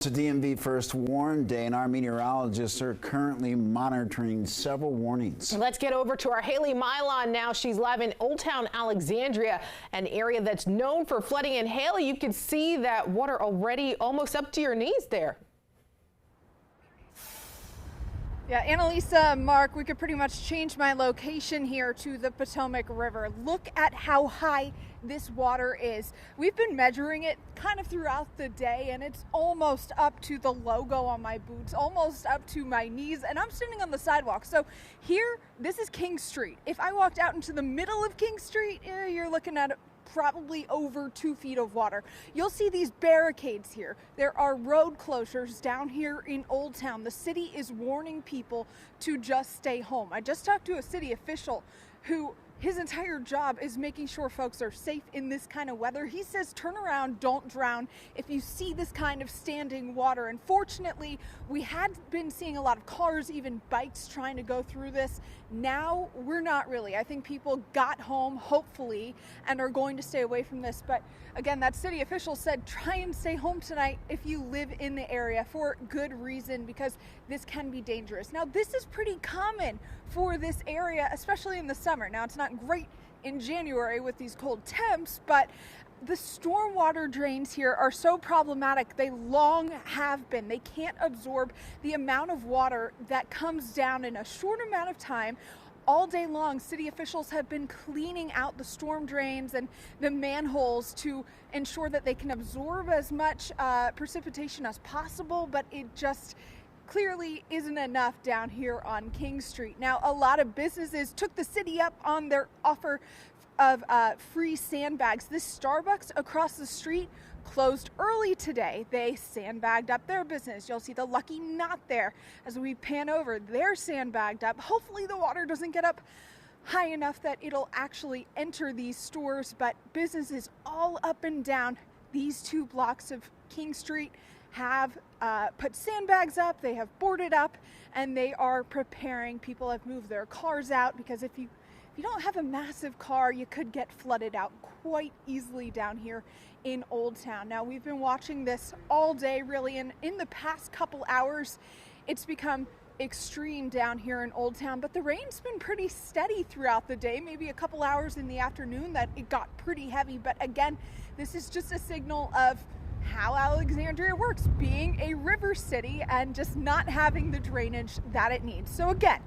To DMV First Warn Day, and our meteorologists are currently monitoring several warnings. Let's get over to our Haley Milon now. She's live in Old Town Alexandria, an area that's known for flooding. And Haley, you can see that water already almost up to your knees there. Yeah, Annalisa, Mark, we could pretty much change my location here to the Potomac River. Look at how high this water is. We've been measuring it kind of throughout the day, and it's almost up to the logo on my boots, almost up to my knees, and I'm standing on the sidewalk. So here, this is King Street. If I walked out into the middle of King Street, you're looking at probably over 2 feet of water. You'll see these barricades here. There are road closures down here in Old Town. The city is warning people to just stay home. I just talked to a city official who his entire job is making sure folks are safe in this kind of weather. He says, turn around, don't drown if you see this kind of standing water. And fortunately, we had been seeing a lot of cars, even bikes trying to go through this. Now we're not really. I think people got home, hopefully, and are going to stay away from this. But again, that city official said, try and stay home tonight if you live in the area for good reason, because this can be dangerous. Now, this is pretty common for this area, especially in the summer. Now, it's not great in January with these cold temps, but the stormwater drains here are so problematic. They long have been. They can't absorb the amount of water that comes down in a short amount of time. All day long, city officials have been cleaning out the storm drains and the manholes to ensure that they can absorb as much precipitation as possible, but it just clearly isn't enough down here on King Street. Now, a lot of businesses took the city up on their offer of free sandbags. This Starbucks across the street closed early today. They sandbagged up their business. You'll see the Lucky Knot there as we pan over. They're sandbagged up. Hopefully the water doesn't get up high enough that it'll actually enter these stores, but businesses all up and down these 2 blocks of King Street have put sandbags up, they have boarded up, and they are preparing. People have moved their cars out because if you don't have a massive car, you could get flooded out quite easily down here in Old Town. Now, we've been watching this all day, really, and in the past couple hours, it's become extreme down here in Old Town, but the rain's been pretty steady throughout the day. Maybe a couple hours in the afternoon that it got pretty heavy, but again, this is just a signal of how Alexandria works, being a river city and just not having the drainage that it needs. So again,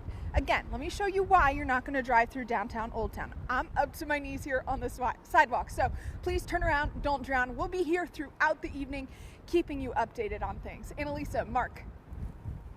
let me show you why you're not going to drive through downtown Old Town. I'm up to my knees here on the sidewalk, so please turn around, don't drown. We'll be here throughout the evening, keeping you updated on things. Annalisa, Mark.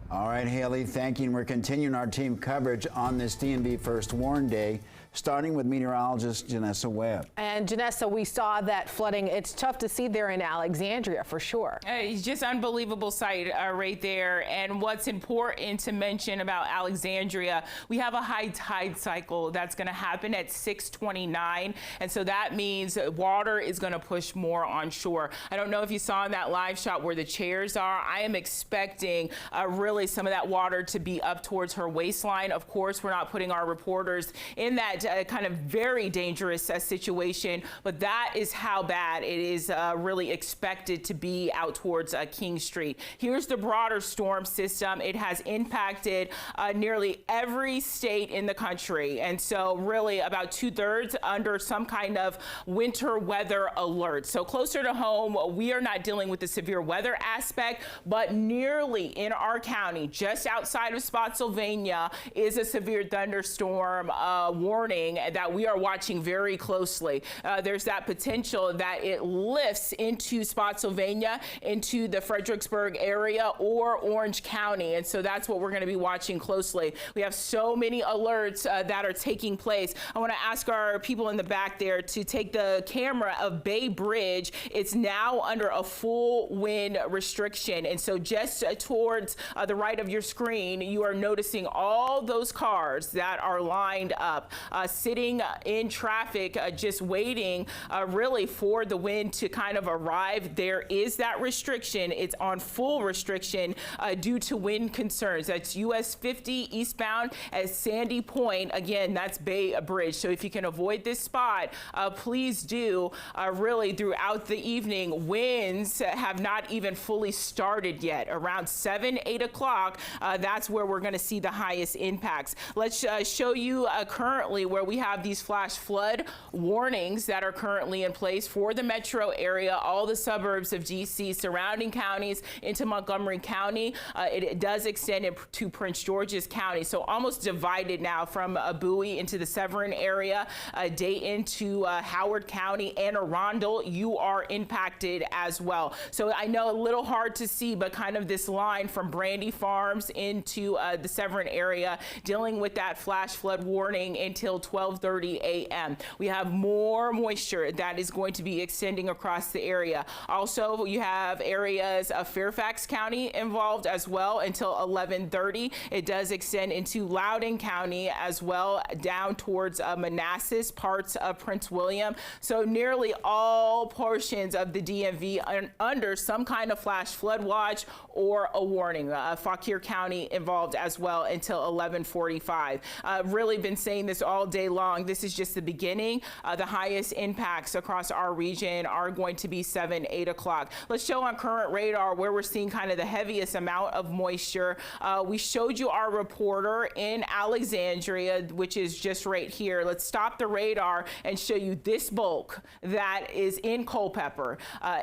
All right, Haley, thank you. And we're continuing our team coverage on this DMV First Warn Day, starting with meteorologist Janessa Webb. And Janessa, we saw that flooding. It's tough to see there in Alexandria for sure. It's just unbelievable sight right there. And what's important to mention about Alexandria, we have a high tide cycle that's going to happen at 6:29. And so that means water is going to push more on shore. I don't know if you saw in that live shot where the chairs are. I am expecting really some of that water to be up towards her waistline. Of course, we're not putting our reporters in that kind of very dangerous situation, but that is how bad it is really expected to be out towards King Street. Here's the broader storm system. It has impacted nearly every state in the country, and so really about 2/3 under some kind of winter weather alert. So closer to home, we are not dealing with the severe weather aspect, but nearly in our county, just outside of Spotsylvania, is a severe thunderstorm warning that we are watching very closely. There's that potential that it lifts into Spotsylvania, into the Fredericksburg area or Orange County. And so that's what we're going to be watching closely. We have so many alerts that are taking place. I want to ask our people in the back there to take the camera of Bay Bridge. It's now under a full wind restriction. And so just towards the right of your screen, you are noticing all those cars that are lined up. sitting in traffic, just waiting really for the wind to kind of arrive. There is that restriction. It's on full restriction due to wind concerns. That's US 50 eastbound at Sandy Point. Again, that's Bay Bridge. So if you can avoid this spot, please do. Really throughout the evening, winds have not even fully started yet. Around 7, 8 o'clock, that's where we're going to see the highest impacts. Let's show you currently where we have these flash flood warnings that are currently in place for the metro area, all the suburbs of DC, surrounding counties into Montgomery County. It does extend to Prince George's County, so almost divided now from Bowie into the Severn area, Dayton to Howard County, and Arundel. You are impacted as well. So I know a little hard to see, but kind of this line from Brandy Farms into the Severn area, dealing with that flash flood warning until 12:30 a.m. We have more moisture that is going to be extending across the area. Also, you have areas of Fairfax County involved as well until 11:30. It does extend into Loudoun County as well, down towards Manassas, parts of Prince William. So nearly all portions of the DMV are under some kind of flash flood watch or a warning. Fauquier County involved as well until 11:45. Really been saying this all day long. This is just the beginning. The highest impacts across our region are going to be 7, 8 o'clock. Let's show on current radar where we're seeing kind of the heaviest amount of moisture. We showed you our reporter in Alexandria, which is just right here. Let's stop the radar and show you this bulk that is in Culpeper,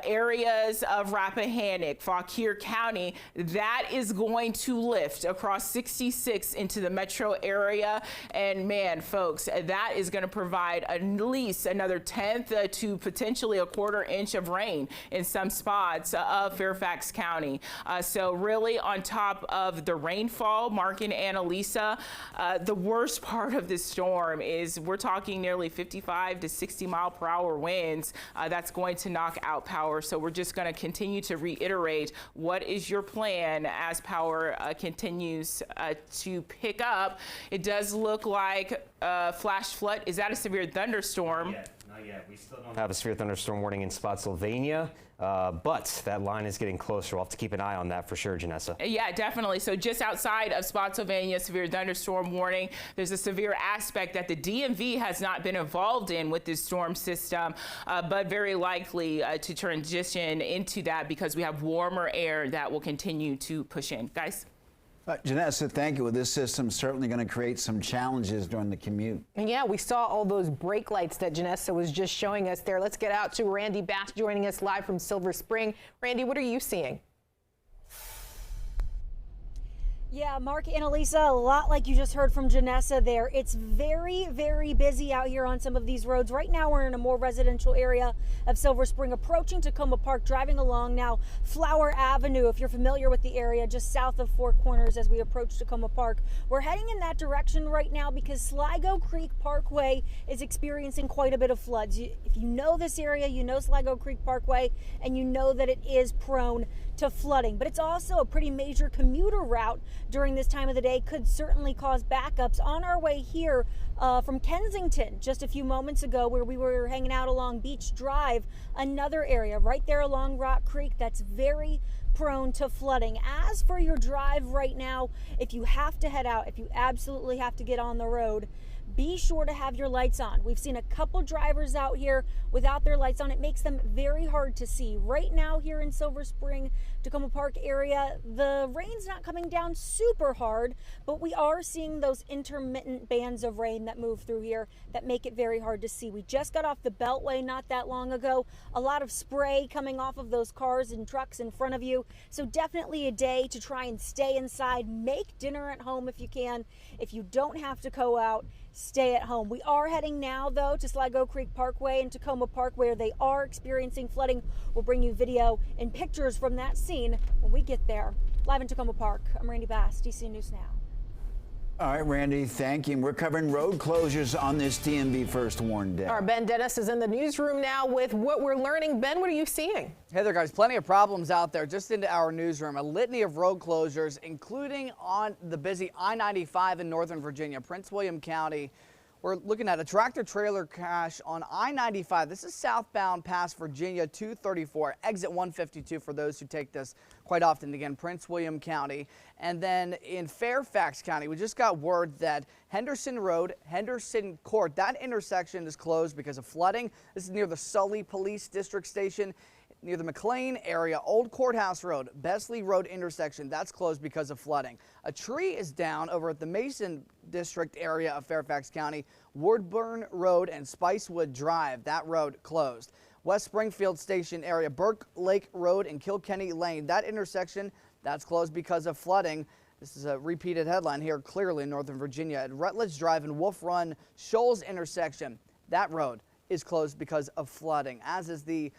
areas of Rappahannock, Fauquier County. That is going to lift across 66 into the metro area. And man, folks, that is going to provide at least another 1/10 to potentially a 1/4 inch of rain in some spots of Fairfax County. So really on top of the rainfall, Mark and Annalisa, the worst part of this storm is we're talking nearly 55 to 60 mile per hour winds. That's going to knock out power. So we're just going to continue to reiterate, what is your plan as power continues to pick up? It does look like flash flood. Is that a severe thunderstorm? Not yet. We still don't have a severe thunderstorm warning in Spotsylvania, but that line is getting closer. We'll have to keep an eye on that for sure, Janessa. Yeah, definitely. So just outside of Spotsylvania, severe thunderstorm warning. There's a severe aspect that the DMV has not been involved in with this storm system, but very likely to transition into that because we have warmer air that will continue to push in. Guys? Janessa, thank you. Well, this system's certainly going to create some challenges during the commute. And yeah, we saw all those brake lights that Janessa was just showing us there. Let's get out to Randy Bass joining us live from Silver Spring. Randy, what are you seeing? Yeah, Mark, Annalisa, a lot like you just heard from Janessa there. It's very, very busy out here on some of these roads. Right now, we're in a more residential area of Silver Spring, approaching Tacoma Park, driving along now Flower Avenue, if you're familiar with the area, just south of Four Corners as we approach Tacoma Park. We're heading in that direction right now because Sligo Creek Parkway is experiencing quite a bit of floods. If you know this area, you know Sligo Creek Parkway, and you know that it is prone to flooding, but it's also a pretty major commuter route during this time of the day. Could certainly cause backups on our way here from Kensington just a few moments ago, where we were hanging out along Beach Drive, another area right there along Rock Creek that's very prone to flooding. As for your drive right now, if you have to head out, if you absolutely have to get on the road, be sure to have your lights on. We've seen a couple drivers out here without their lights on. It makes them very hard to see. Right now here in Silver Spring, Tacoma Park area, the rain's not coming down super hard, but we are seeing those intermittent bands of rain that move through here that make it very hard to see. We just got off the Beltway not that long ago. A lot of spray coming off of those cars and trucks in front of you. So definitely a day to try and stay inside. Make dinner at home if you can. If you don't have to go out, stay at home. We are heading now, though, to Sligo Creek Parkway and Tacoma Park, where they are experiencing flooding. We'll bring you video and pictures from that scene when we get there. Live in Tacoma Park, I'm Randy Bass, DC News Now. All right, Randy, thank you. And we're covering road closures on this DMV First Warn Day. Our Ben Dennis is in the newsroom now with what we're learning. Ben, what are you seeing? Hey there, guys. Plenty of problems out there. Just into our newsroom, a litany of road closures, including on the busy I-95 in Northern Virginia, Prince William County. We're looking at a tractor-trailer crash on I-95. This is southbound past Virginia 234, exit 152 for those who take this quite often. Again, Prince William County. And then in Fairfax County, we just got word that Henderson Road, Henderson Court, that intersection is closed because of flooding. This is near the Sully Police District Station. Near the McLean area, Old Courthouse Road, Besley Road intersection, that's closed because of flooding. A tree is down over at the Mason District area of Fairfax County, Woodburn Road and Spicewood Drive, that road closed. West Springfield Station area, Burke Lake Road and Kilkenny Lane, that intersection, that's closed because of flooding. This is a repeated headline here, clearly in Northern Virginia. At Rutledge Drive and Wolf Run Shoals intersection, that road is closed because of flooding, as is the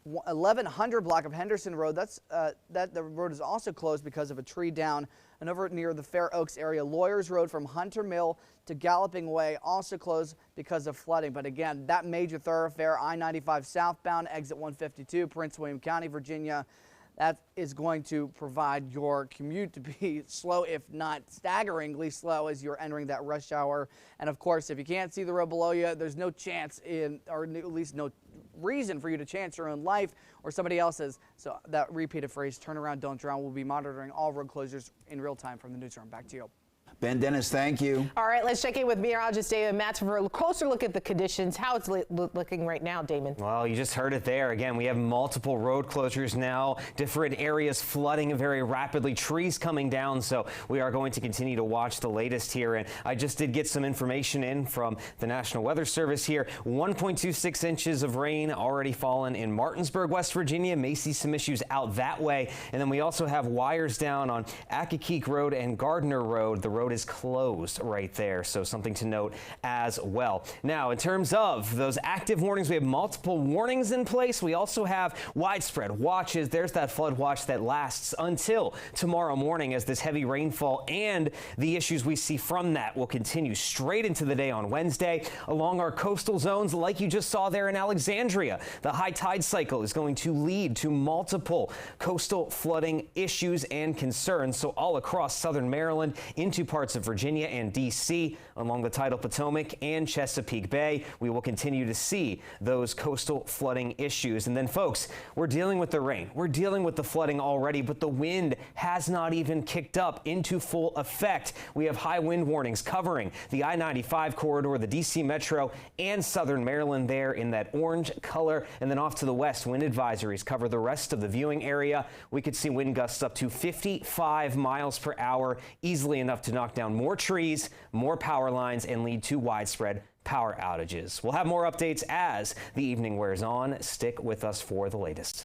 1100 block of Henderson Road. The road is also closed because of a tree down. And over near the Fair Oaks area, Lawyers Road from Hunter Mill to Galloping Way also closed because of flooding. But again, that major thoroughfare, I-95 southbound, exit 152, Prince William County, Virginia, that is going to provide your commute to be slow, if not staggeringly slow, as you're entering that rush hour. And of course, if you can't see the road below you, there's no chance or at least no reason for you to chance your own life or somebody else's. So that repeated phrase, turn around, don't drown. We'll be monitoring all road closures in real time from the newsroom. Back to you. Ben Dennis, thank you. All right, let's check in with meteorologist Damon Matz for a closer look at the conditions. How it's looking right now, Damon. Well, you just heard it there. Again, we have multiple road closures now, different areas flooding very rapidly, trees coming down. So we are going to continue to watch the latest here. And I just did get some information in from the National Weather Service here. 1.26 inches of rain already fallen in Martinsburg, West Virginia. May see some issues out that way. And then we also have wires down on Accokeek Road and Gardner Road. The road is closed right there, so something to note as well. Now, in terms of those active warnings, we have multiple warnings in place. We also have widespread watches. There's that flood watch that lasts until tomorrow morning, as this heavy rainfall and the issues we see from that will continue straight into the day on Wednesday along our coastal zones, like you just saw there in Alexandria. The high tide cycle is going to lead to multiple coastal flooding issues and concerns, so all across southern Maryland into parts of Virginia and D.C. along the tidal Potomac and Chesapeake Bay. We will continue to see those coastal flooding issues. And then, folks, we're dealing with the rain. We're dealing with the flooding already, but the wind has not even kicked up into full effect. We have high wind warnings covering the I-95 corridor, the D.C. Metro, and southern Maryland there in that orange color. And then off to the west, wind advisories cover the rest of the viewing area. We could see wind gusts up to 55 miles per hour, easily enough to knock down more trees, more power lines, and lead to widespread power outages. We'll have more updates as the evening wears on. Stick with us for the latest.